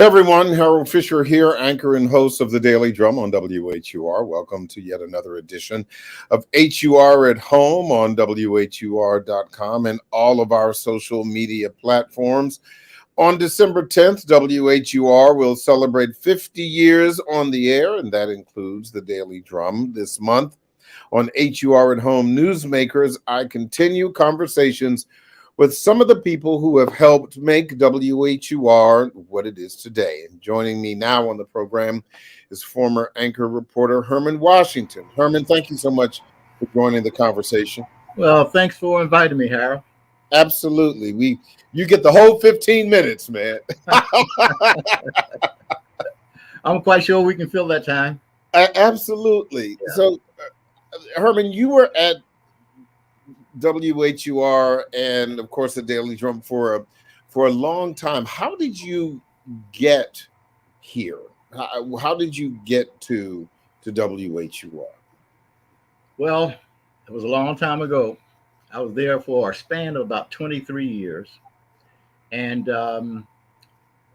Everyone, Harold Fisher here, anchor and host of the Daily Drum on WHUR. Welcome to yet another edition of HUR at Home on WHUR.com and all of our social media platforms. On December 10th, WHUR will celebrate 50 years on the air, and that includes the Daily Drum this month. On HUR at Home Newsmakers, I continue conversations with some of the people who have helped make WHUR what it is today. And joining me now on the program is former anchor reporter Herman Washington. Herman, thank you so much for joining the conversation. Well, thanks for inviting me, Harold. Absolutely. You get the whole 15 minutes, man. I'm quite sure we can fill that time. Absolutely. Yeah. So, Herman, you were at WHUR and, of course, the Daily Drum for a long time. How did you get here? How did you get to WHUR? Well, it was a long time ago. I was there for a span of about 23 years. And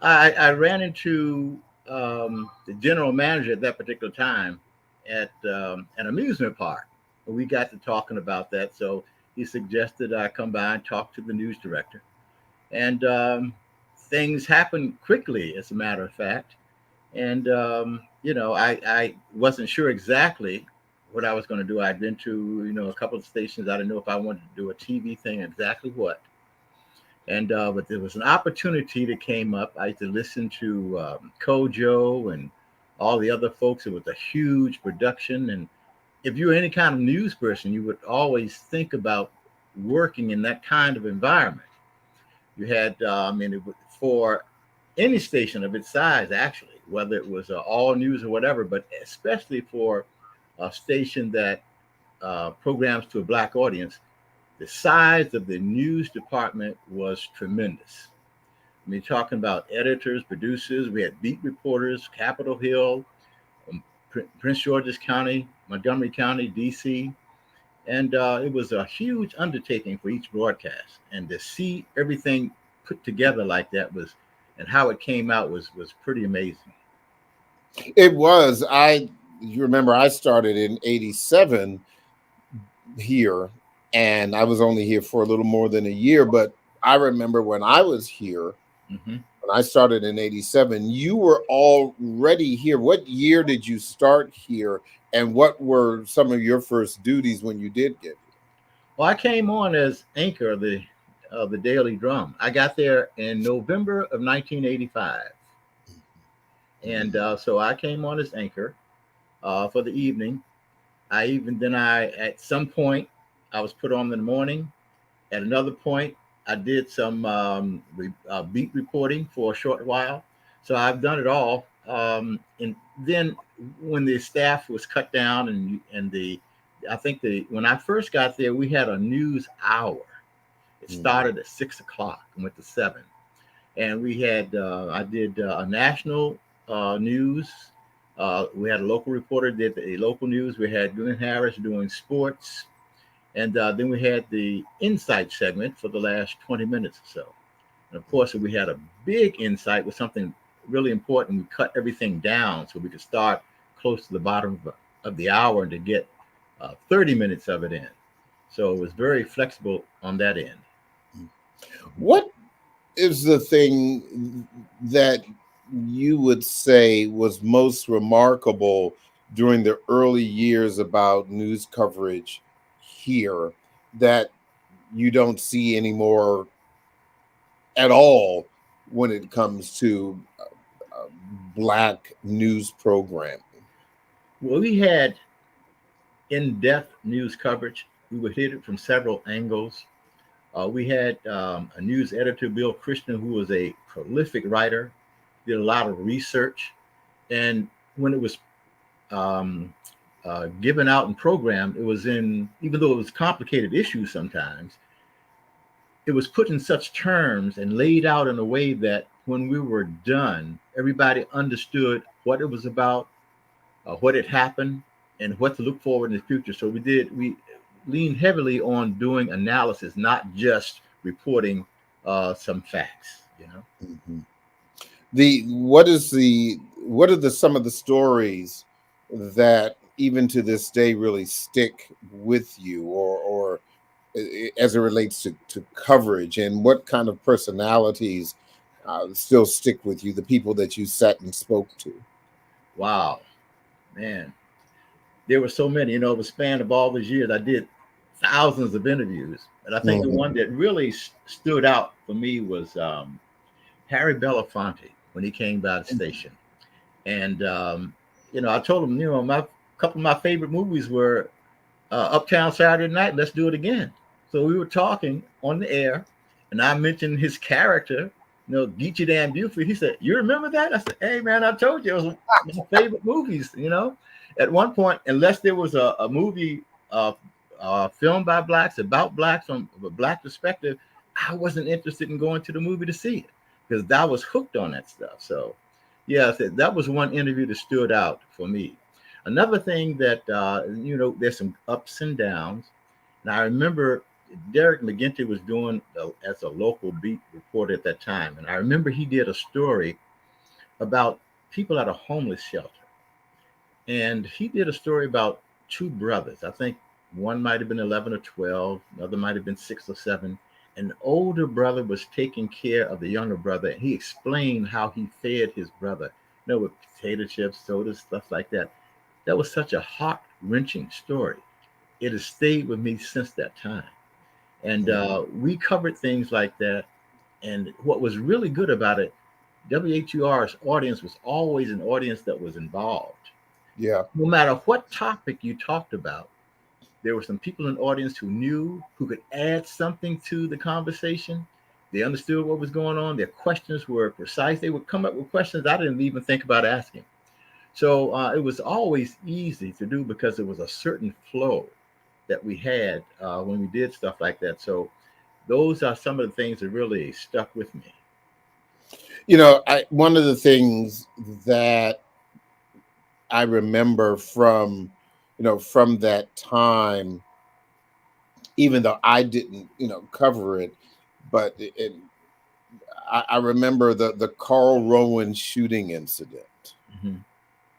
I ran into the general manager at that particular time at an amusement park. We got to talking about that. So he suggested I come by and talk to the news director. And things happened quickly, as a matter of fact. And, I wasn't sure exactly what I was going to do. I'd been to, a couple of stations. I didn't know if I wanted to do a TV thing, exactly what. And but there was an opportunity that came up. I used to listen to Kojo and all the other folks. It was a huge production. And if you're any kind of news person, you would always think about working in that kind of environment. You had, for any station of its size, actually, whether it was all news or whatever, but especially for a station that programs to a Black audience, the size of the news department was tremendous. I mean, talking about editors, producers, we had beat reporters, Capitol Hill, Prince George's County, Montgomery County, D.C., and it was a huge undertaking for each broadcast. And to see everything put together like that and how it came out was pretty amazing. It was. You remember I started in 87 here, and I was only here for a little more than a year. But I remember when I was here, when I started in 87, you were already here. What year did you start here? And what were some of your first duties when you did get here? Well, I came on as anchor of the Daily Drum. I got there in November of 1985. And so I came on as anchor for the evening. At some point, I was put on in the morning. At another point, I did some beat reporting for a short while. So I've done it all. And then when the staff was cut down when I first got there, we had a news hour. It started at 6 o'clock and went to 7. And we had, I did a national news. We had a local reporter did the local news. We had Glenn Harris doing sports. And then we had the insight segment for the last 20 minutes or so. And of course, we had a big insight with something really important. We cut everything down so we could start close to the bottom of the hour to get 30 minutes of it in. So it was very flexible on that end. What is the thing that you would say was most remarkable during the early years about news coverage here that you don't see anymore at all when it comes to Black news programming? Well, we had in-depth news coverage. We would hit it from several angles. We had a news editor, Bill Christian, who was a prolific writer, did a lot of research. And when it was given out and programmed, it was even though it was complicated issues sometimes, it was put in such terms and laid out in a way that when we were done, everybody understood what it was about, what had happened, and what to look forward in the future. So we leaned heavily on doing analysis, not just reporting some facts, what are the some of the stories that even to this day really stick with you, or as it relates to coverage, and what kind of personalities still stick with you, the people that you sat and spoke to? Wow, man, there were so many. The span of all these years, I did thousands of interviews, but I think the Mhm. one that really stood out for me was Harry Belafonte when he came by the station. And I told him, my couple of my favorite movies were Uptown Saturday Night, Let's Do It Again. So we were talking on the air, and I mentioned his character, Geechee Dan Buford. He said, "You remember that?" I said, "Hey, man, I told you it was my favorite movies." At one point, unless there was a movie filmed by blacks, about blacks from a black perspective, I wasn't interested in going to the movie to see it because I was hooked on that stuff. So, yeah, I said that was one interview that stood out for me. Another thing that there's some ups and downs, and I remember Derek McGinty was doing as a local beat reporter at that time, and I remember he did a story about people at a homeless shelter, and he did a story about two brothers. I think one might have been 11 or 12, another might have been 6 or 7. An older brother was taking care of the younger brother, and he explained how he fed his brother, with potato chips, soda, stuff like that. That was such a heart wrenching story. It has stayed with me since that time. And we covered things like that. And what was really good about it, WHUR's audience was always an audience that was involved. Yeah. No matter what topic you talked about, there were some people in the audience who could add something to the conversation. They understood what was going on. Their questions were precise. They would come up with questions I didn't even think about asking. So it was always easy to do because there was a certain flow that we had when we did stuff like that. So those are some of the things that really stuck with me. One of the things that I remember from that time, even though I didn't, cover it, but I remember the Carl Rowan shooting incident. Mhm.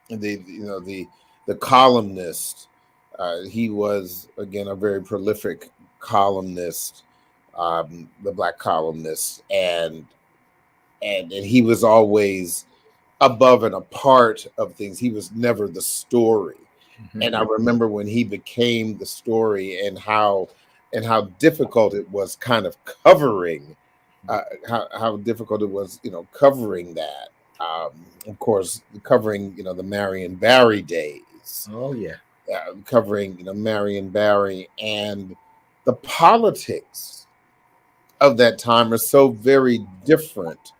The columnist, he was again a very prolific columnist, the black columnist, and he was always above and a part of things. He was never the story. Mhm. And I remember when he became the story, and how difficult it was kind of covering, how difficult it was, covering that. Of course, covering, the Marion Barry days, Oh yeah. covering, Marion Barry, and the politics of that time are so very different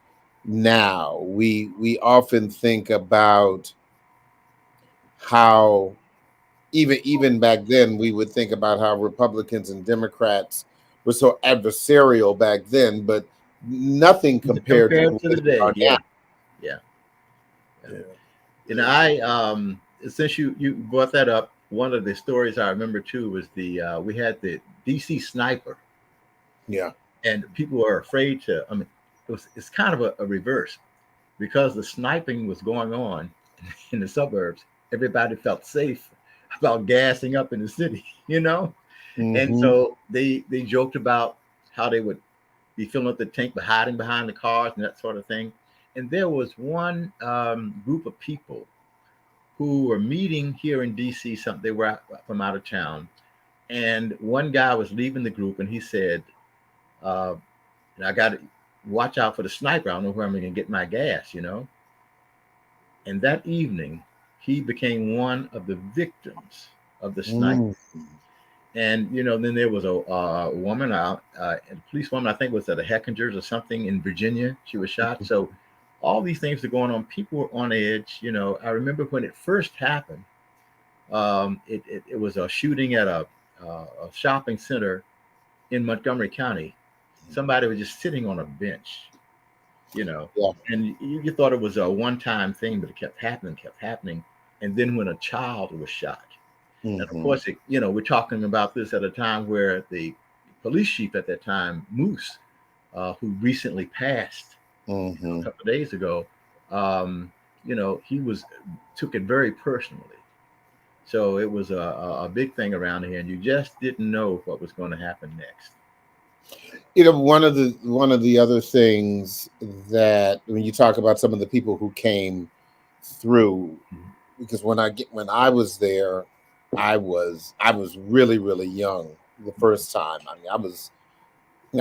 now. We often think about how even back then we would think about how Republicans and Democrats were so adversarial back then, but nothing compared to Compared the to way the they day, are now. yeah, yeah. Yeah. Yeah. I since you brought that up, one of the stories I remember too was the we had the DC sniper, Yeah. and people were afraid to. I mean, it's kind of a reverse because the sniping was going on in the suburbs. Everybody felt safe about gassing up in the city, and Hmm. so they joked about how they would be filling up the tank by hiding behind the cars and that sort of thing. And there was one group of people who were meeting here in DC. Something they were from out of town, and one guy was leaving the group, and he said, uh, "I got to watch out for the sniper. I don't know where I'm going to get my gas." And that evening, he became one of the victims of the sniper. Hmm. And then there was a woman, a police woman, I think was at a Heckingers or something in Virginia. She was shot. So all these things are going on. People were on edge. I remember when it first happened. It was a shooting at a shopping center in Montgomery County. Somebody was just sitting on a bench, you know, Yeah. and you thought it was a one-time thing, but it kept happening. And then when a child was shot, and of Hmm. course, we're talking about this at a time where the police chief at that time, Moose, who recently passed a Hmm. couple of days ago, He took it very personally. So it was a big thing around here, and you just didn't know what was going to happen next. One of the other things that when you talk about some of the people who came through, because when I was there, I was really really young the first time. I mean,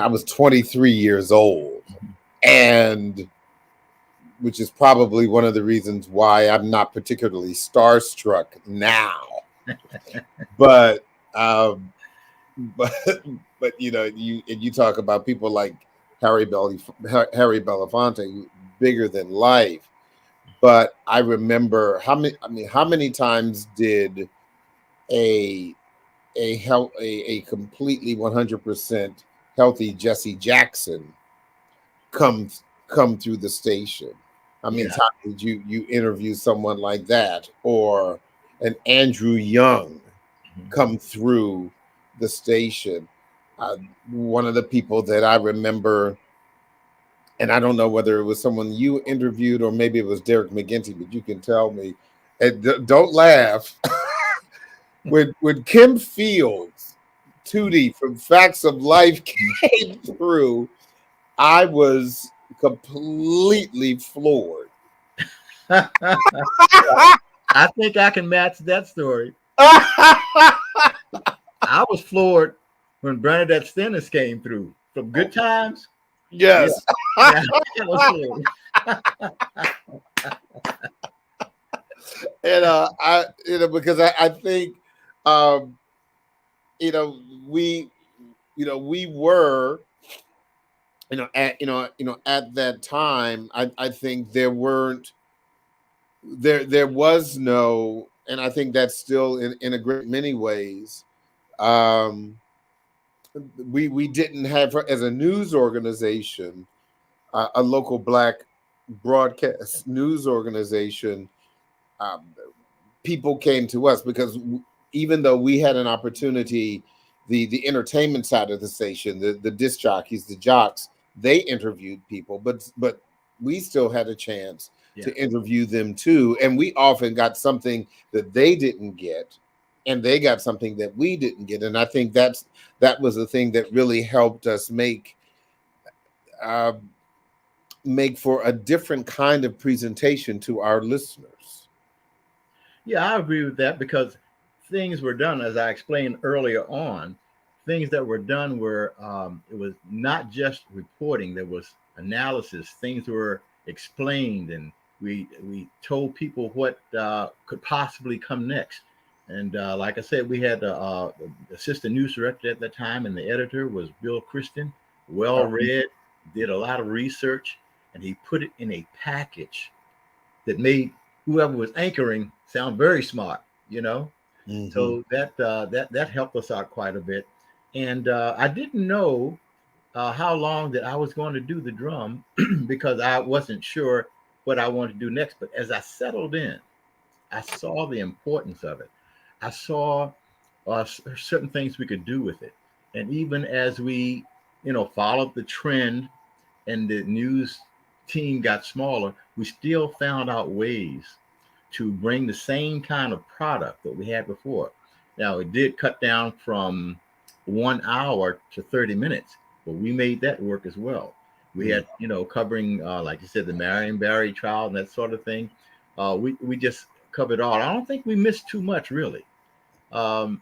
I was 23 years old, and which is probably one of the reasons why I'm not particularly starstruck now. But um, but you talk about people like Harry Belafonte, bigger than life. But I remember how many times did a a completely 100% healthy Jesse Jackson come come through the station? How many Yeah. times did you interview someone like that, or an Andrew Young Mhm. come through the station? Uh, One of the people that I remember, and I don't know whether it was someone you interviewed or maybe it was Derek McGinty, but you can tell me. And don't laugh. When Kim Fields, Tootie from Facts of Life came through, I was completely floored. I think I can match that story. I was floored when Bernadette Stennis came through from Good Times. Yeah, Yes. yeah, I was floored. And I because I think um you know we we were at that time, I think there was no, and I think that's still in a great many ways. um we didn't have, as a news organization, a local black broadcast news organization. um, People came to us because even though we had an opportunity, the entertainment side of the station, the disc jockeys, the jocks, they interviewed people, but we still had a chance Yeah. to interview them too, and we often got something that they didn't get, and they got something that we didn't get. And I think that was the thing that really helped us uh, make for a different kind of presentation to our listeners. Yeah, I agree with that because things were done, as I explained earlier on. Things that were done were it was not just reporting. There was analysis. Things were explained, and we told people what could possibly come next. And like I said, we had the assistant news director at that time, and the editor was Bill Christian, well read, did a lot of research, and he put it in a package that made whoever was anchoring sound very smart, you know. Hmm. So that helped us out quite a bit. And I didn't know how long that I was going to do the drum because I wasn't sure what I wanted to do next. But as I settled in, I saw the importance of it. I saw certain things we could do with it. And even as we, followed the trend and the news team got smaller, we still found out ways to bring the same kind of product that we had before. Now, it did cut down from 1 hour to 30 minutes, but we made that work as well. We had, covering, like you said, the Marion Barry trial and that sort of thing. We just covered all. I don't think we missed too much, really. And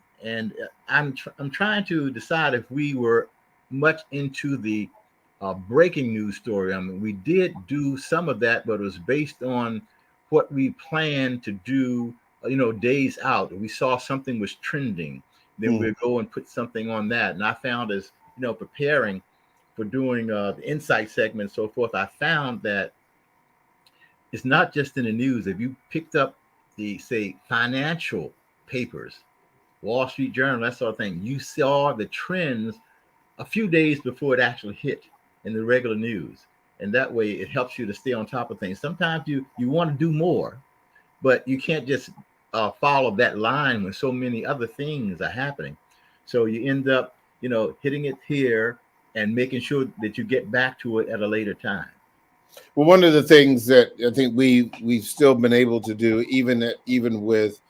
I'm trying to decide if we were much into the breaking news story. I mean, we did do some of that, but it was based on what we planned to do. Days out. We saw something was trending, then Mm. we'd go and put something on that. And I found as preparing for doing the insight segment and so forth, I found that it's not just in the news. If you picked up the say financial papers, Wall Street Journal, that sort of thing, you saw the trends a few days before it actually hit in the regular news. And that way it helps you to stay on top of things. Sometimes you want to do more, but you can't just follow that line when so many other things are happening. So you end up, hitting it here and making sure that you get back to it at a later time. Well, one of the things that I think we've still been able to do, even with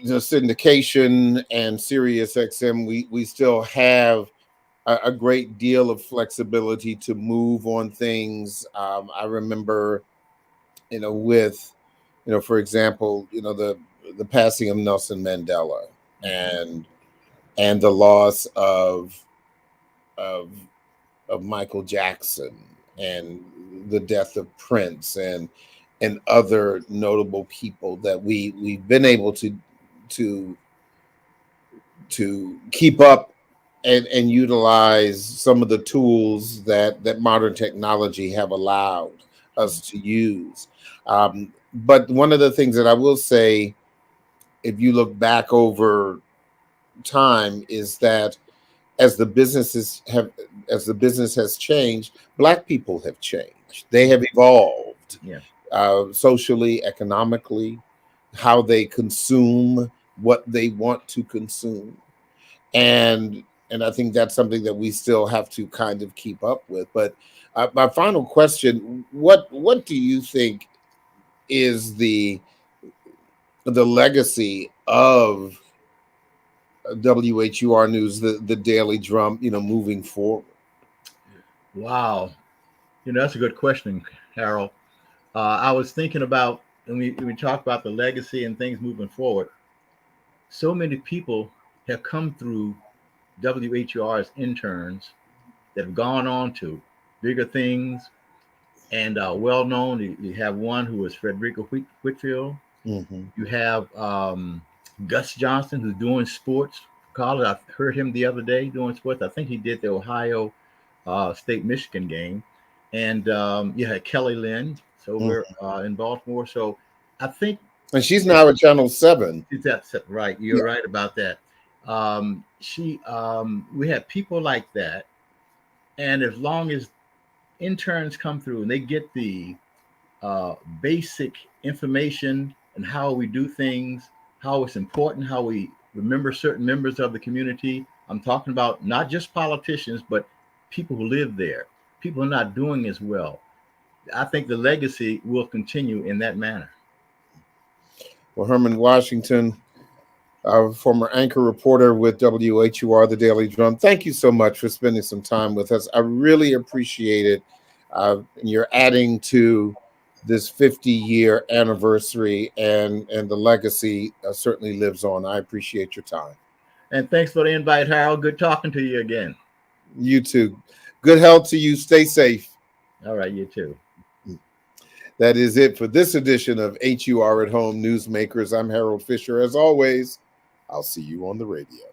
the syndication and Sirius XM, we still have a great deal of flexibility to move on things. I remember, with, for example, the passing of Nelson Mandela and the loss of Michael Jackson and the death of Prince and other notable people that we've been able to keep up and utilize some of the tools that modern technology have allowed us to use. But one of the things that I will say, if you look back over time, is that as the business has changed, Black people have changed. They have evolved, Yeah. socially, economically, how they consume what they want to consume, and I think that's something that we still have to kind of keep up with. But my final question: what do you think is the legacy of WHUR News, the Daily Drum, moving forward? Wow. That's a good question, Harold. I was thinking about, when we talk about the legacy and things moving forward, so many people have come through WHUR's interns that have gone on to bigger things and well known. You have one who was Frederica Whitfield. Mm-hmm. You have Gus Johnson, who's doing sports college. I heard him the other day doing sports. I think he did the Ohio State Michigan game. And you had Kelly Lynn. So we're in Baltimore. So I think. And she's now at Channel 7. That's right. You're right about that. We have people like that. And as long as interns come through and they get the basic information and how we do things, how it's important, how we remember certain members of the community. I'm talking about not just politicians, but people who live there, people who are not doing as well. I think the legacy will continue in that manner. Well, Herman Washington, former anchor reporter with WHUR, The Daily Drum, thank you so much for spending some time with us. I really appreciate it. You're adding to this 50-year anniversary, and the legacy certainly lives on. I appreciate your time. And thanks for the invite, Harold. Good talking to you again. You too. Good health to you. Stay safe. All right, you too. That is it for this edition of HUR at Home Newsmakers. I'm Harold Fisher. As always, I'll see you on the radio.